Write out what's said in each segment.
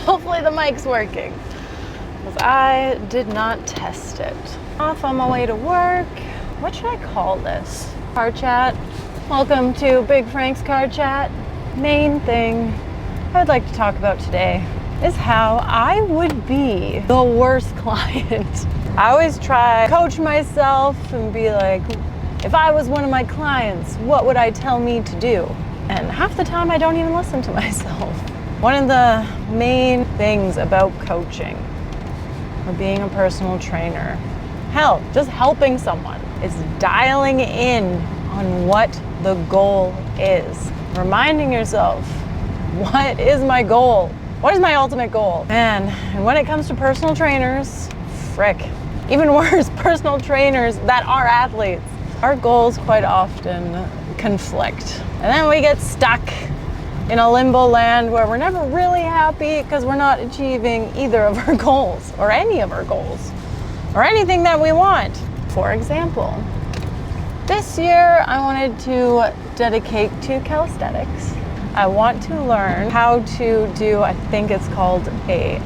Hopefully the mic's working, because I did not test it. Off on my way to work. What should I call this? Car chat. Welcome to Big Frank's Car Chat. Main thing I'd like to talk about today is how I would be the worst client. I always try to coach myself and be like, if I was one of my clients, what would I tell me to do? And half the time I don't even listen to myself. One of the main things about coaching or being a personal trainer, hell, just helping someone, is dialing in on what the goal is. Reminding yourself, what is my goal? What is my ultimate goal? And when it comes to personal trainers, frick, even worse, personal trainers that are athletes, our goals quite often conflict. And then we get stuck in a limbo land where we're never really happy because we're not achieving either of our goals or any of our goals or anything that we want. For example, this year I wanted to dedicate to calisthenics. I want to learn how to do, I think it's called a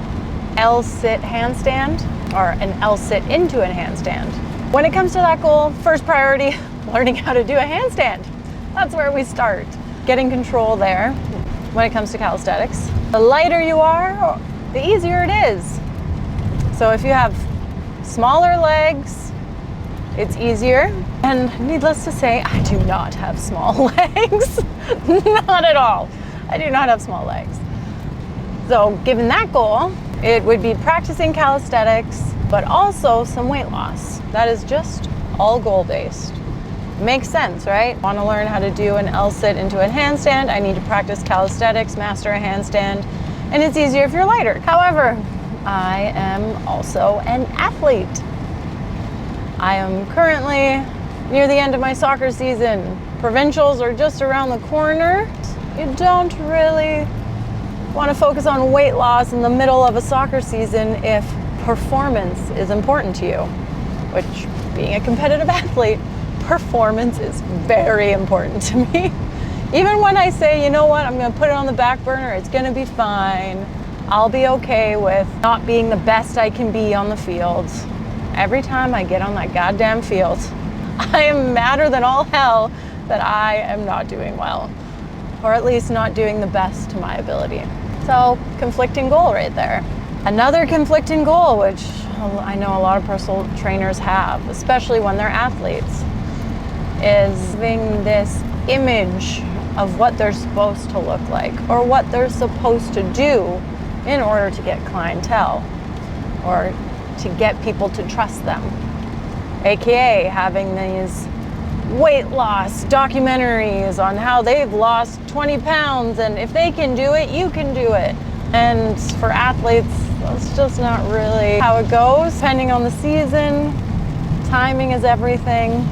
L-sit handstand or an L-sit into a handstand. When it comes to that goal, first priority, learning how to do a handstand. That's where we start. Getting control there when it comes to calisthenics. The lighter you are, the easier it is. So if you have smaller legs, it's easier. And needless to say, I do not have small legs. Not at all. I do not have small legs. So given that goal, it would be practicing calisthenics, but also some weight loss. That is just all goal-based. Makes sense, right? Want to learn how to do an L-sit into a handstand, I need to practice calisthenics, master a handstand, and it's easier if you're lighter. However, I am also an athlete. I am currently near the end of my soccer season. Provincials are just around the corner. You don't really want to focus on weight loss in the middle of a soccer season if performance is important to you, which, being a competitive athlete, performance is very important to me. Even when I say, you know what, I'm going to put it on the back burner, it's going to be fine. I'll be okay with not being the best I can be on the field. Every time I get on that goddamn field, I am madder than all hell that I am not doing well, or at least not doing the best to my ability. So, conflicting goal right there. Another conflicting goal, which I know a lot of personal trainers have, especially when they're athletes, is having this image of what they're supposed to look like or what they're supposed to do in order to get clientele or to get people to trust them. AKA having these weight loss documentaries on how they've lost 20 pounds and if they can do it, you can do it. And for athletes, that's just not really how it goes. Depending on the season, timing is everything.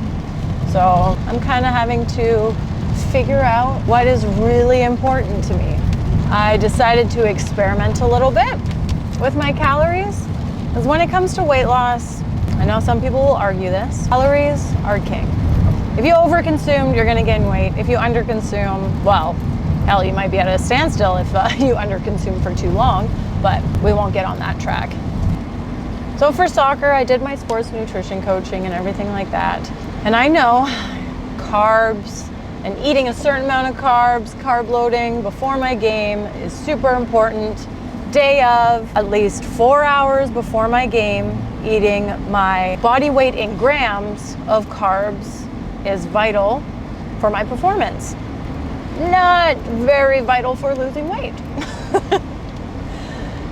So I'm kind of having to figure out what is really important to me. I decided to experiment a little bit with my calories, because when it comes to weight loss, I know some people will argue this, calories are king. If you overconsume, you're going to gain weight. If you underconsume, well, hell, you might be at a standstill if you underconsume for too long, but we won't get on that track. So for soccer, I did my sports nutrition coaching and everything like that. And I know carbs and eating a certain amount of carbs, carb loading before my game is super important. Day of, at least 4 hours before my game, eating my body weight in grams of carbs is vital for my performance. Not very vital for losing weight.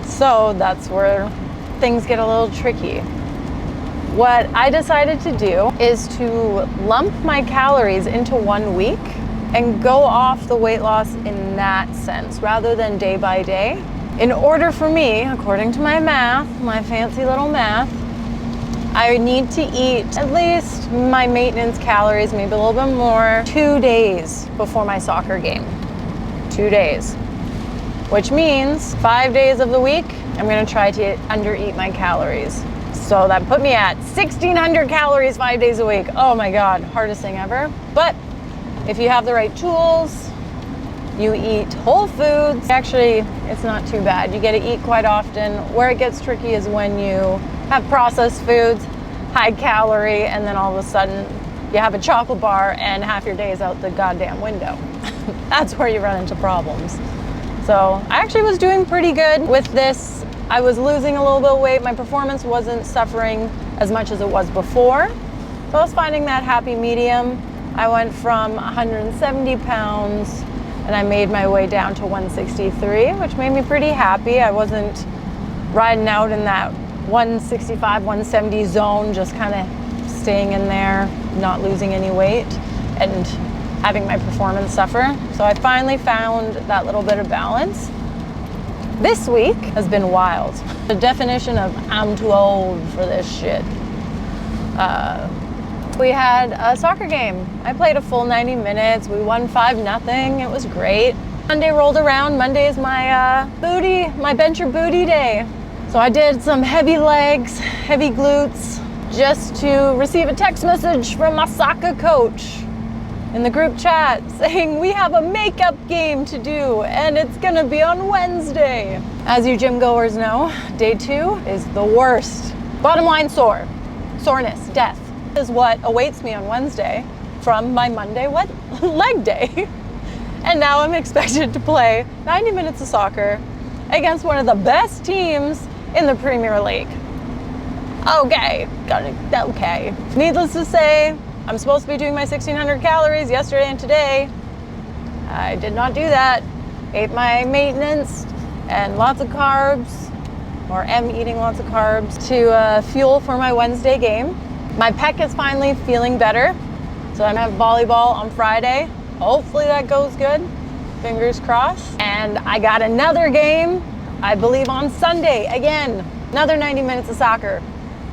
So that's where things get a little tricky. What I decided to do is to lump my calories into 1 week and go off the weight loss in that sense rather than day by day. In order for me, according to my math, my fancy little math, I need to eat at least my maintenance calories, maybe a little bit more, 2 days before my soccer game. 2 days. Which means 5 days of the week, I'm gonna try to undereat my calories. So that put me at 1,600 calories 5 days a week. Oh my God, hardest thing ever. But if you have the right tools, You eat whole foods. Actually, it's not too bad. You get to eat quite often. Where it gets tricky is when you have processed foods, high calorie, and then all of a sudden you have a chocolate bar and half your day is out the goddamn window. That's where you run into problems. So I actually was doing pretty good with this. I was losing a little bit of weight. My performance wasn't suffering as much as it was before. So I was finding that happy medium. I went from 170 pounds and I made my way down to 163, which made me pretty happy. I wasn't riding out in that 165, 170 zone, just kind of staying in there, not losing any weight and having my performance suffer. So I finally found that little bit of balance. This week has been wild. The definition of I'm too old for this shit. We had a soccer game. I played a full 90 minutes. We won 5-0. It was great. Monday rolled around. Monday is my my bench your booty day. So I did some heavy legs, heavy glutes, just to receive a text message from my soccer coach in the group chat saying we have a makeup game to do and it's gonna be on Wednesday. As you gym goers know, day 2 is the worst. Bottom line soreness, death is what awaits me on Wednesday from my Monday leg day. And now I'm expected to play 90 minutes of soccer against one of the best teams in the Premier League. Okay. Needless to say, I'm supposed to be doing my 1,600 calories yesterday and today. I did not do that. Ate my maintenance and lots of carbs, or am eating lots of carbs to fuel for my Wednesday game. My pec is finally feeling better. So I'm gonna have volleyball on Friday. Hopefully that goes good. Fingers crossed. And I got another game, I believe on Sunday. Again, another 90 minutes of soccer.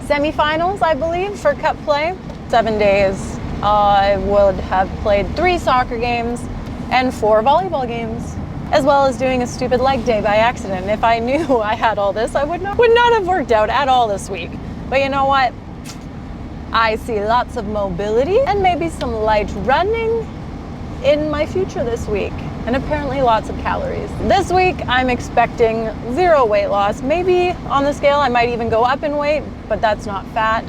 Semifinals, I believe, for cup play. 7 days, I would have played 3 soccer games and 4 volleyball games, as well as doing a stupid leg day by accident. If I knew I had all this, I would not have worked out at all this week. But you know what? I see lots of mobility and maybe some light running in my future this week, and apparently lots of calories. This week, I'm expecting 0 weight loss. Maybe on the scale, I might even go up in weight, but that's not fat.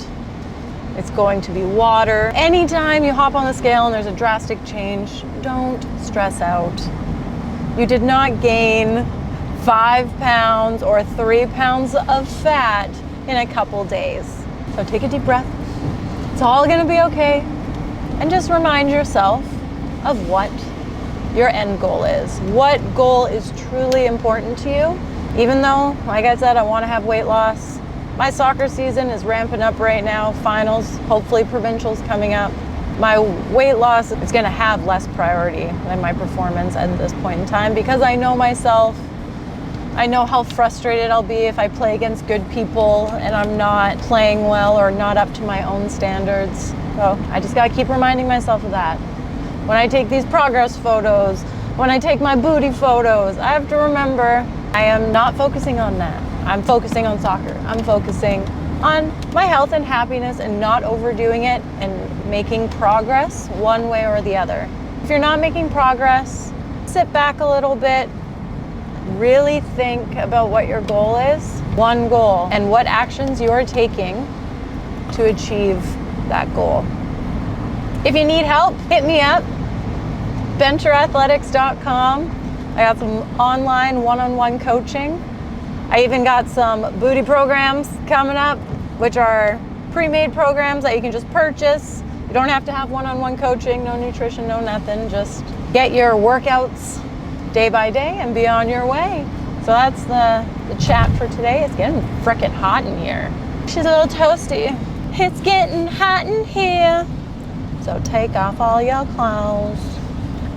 It's going to be water. Anytime you hop on the scale and there's a drastic change, don't stress out. You did not gain 5 pounds or 3 pounds of fat in a couple days. So take a deep breath. It's all gonna be okay. And just remind yourself of what your end goal is. What goal is truly important to you? Even though, like I said, I wanna have weight loss, my soccer season is ramping up right now, finals, hopefully provincials coming up. My weight loss is gonna have less priority than my performance at this point in time because I know myself. I know how frustrated I'll be if I play against good people and I'm not playing well or not up to my own standards. So I just gotta keep reminding myself of that. When I take these progress photos, when I take my booty photos, I have to remember I am not focusing on that. I'm focusing on soccer. I'm focusing on my health and happiness and not overdoing it and making progress one way or the other. If you're not making progress, sit back a little bit, really think about what your goal is, one goal, and what actions you are taking to achieve that goal. If you need help, hit me up, ventureathletics.com. I got some online one-on-one coaching. I even got some booty programs coming up, which are pre-made programs that you can just purchase. You don't have to have one-on-one coaching, no nutrition, no nothing. Just get your workouts day by day and be on your way. So that's the chat for today. It's getting frickin' hot in here. She's a little toasty. It's getting hot in here. So take off all your clothes.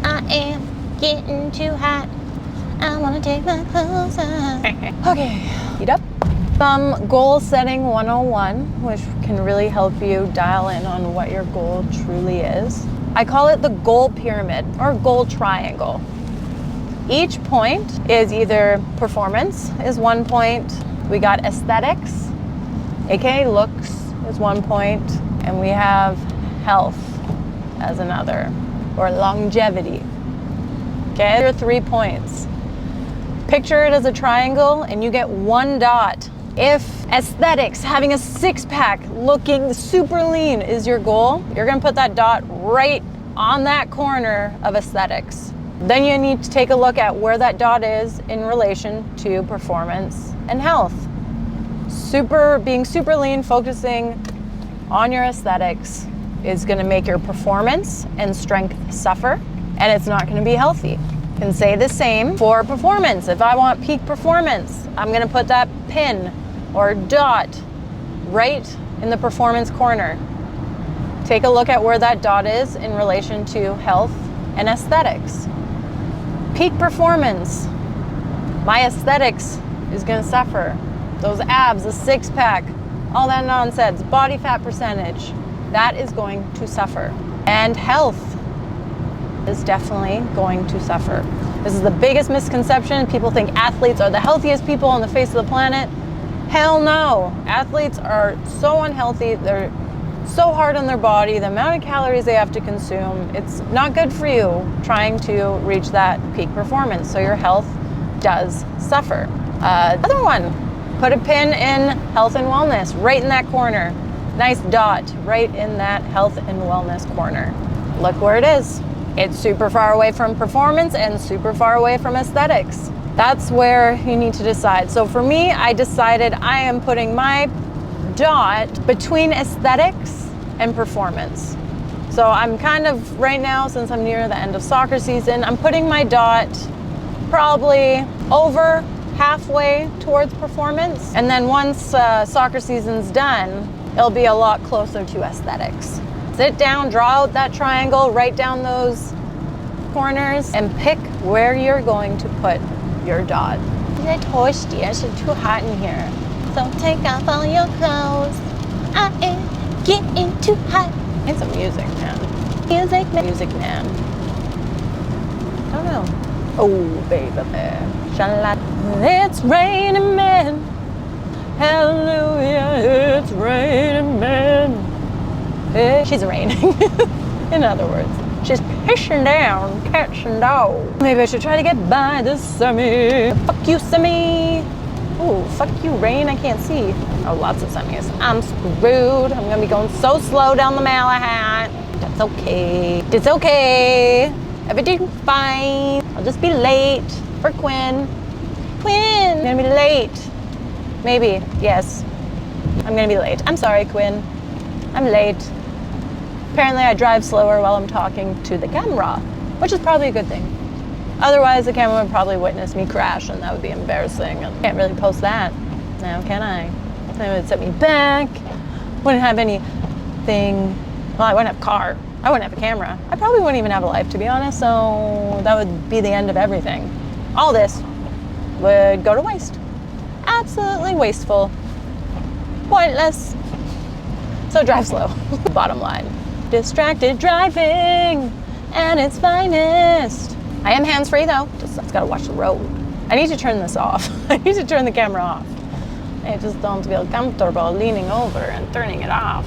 I am getting too hot. I wanna take my clothes off. Okay, heat up. Some goal setting 101, which can really help you dial in on what your goal truly is. I call it the goal pyramid or goal triangle. Each point is either performance is one point, we got aesthetics, aka looks is one point, and we have health as another, or longevity. Okay, there are 3 points. Picture it as a triangle and you get 1 dot. If aesthetics, having a six-pack, looking super lean is your goal, you're gonna put that dot right on that corner of aesthetics. Then you need to take a look at where that dot is in relation to performance and health. Being super lean, focusing on your aesthetics is gonna make your performance and strength suffer, and it's not gonna be healthy. Can say the same for performance. If I want peak performance, I'm gonna put that pin or dot right in the performance corner. Take a look at where that dot is in relation to health and aesthetics. Peak performance, my aesthetics is gonna suffer. Those abs, the six-pack, all that nonsense, body fat percentage, that is going to suffer. And health is definitely going to suffer. This is the biggest misconception. People think athletes are the healthiest people on the face of the planet. Hell no. Athletes are so unhealthy. They're so hard on their body. The amount of calories they have to consume, it's not good for you trying to reach that peak performance. So your health does suffer. Other one, put a pin in health and wellness, right in that corner. Nice dot right in that health and wellness corner. Look where it is. It's super far away from performance and super far away from aesthetics. That's where you need to decide. So for me, I decided I am putting my dot between aesthetics and performance. So I'm kind of, right now, since I'm near the end of soccer season, I'm putting my dot probably over halfway towards performance. And then once soccer season's done, it'll be a lot closer to aesthetics. Sit down, draw out that triangle, write down those corners, and pick where you're going to put your dot. It's toasty, it's too hot in here. So take off all your clothes. I am getting too hot. It's a music, man. Music, man. I don't know. Oh, baby. It's raining men. Hallelujah, it's raining men. Hey. She's raining. In other words, she's pissing down cats and dogs. Maybe I should try to get by this semi. Fuck you, semi. Ooh, fuck you, rain. I can't see. Oh, lots of semis. I'm screwed. I'm gonna be going so slow down the Malahat. That's okay. It's okay. Everything's fine. I'll just be late for Quinn. Quinn, I'm gonna be late. Maybe, yes. I'm gonna be late. I'm sorry, Quinn. I'm late. Apparently I drive slower while I'm talking to the camera, which is probably a good thing. Otherwise, the camera would probably witness me crash, and that would be embarrassing. I can't really post that now, can I? That would set me back. Wouldn't have anything. Well, I wouldn't have a car. I wouldn't have a camera. I probably wouldn't even have a life, to be honest, so that would be the end of everything. All this would go to waste. Absolutely wasteful. Pointless. So drive slow. Bottom line. Distracted driving and its finest. I am hands-free though. Just gotta watch the road. I need to turn this off. I need to turn the camera off. I just don't feel comfortable leaning over and turning it off.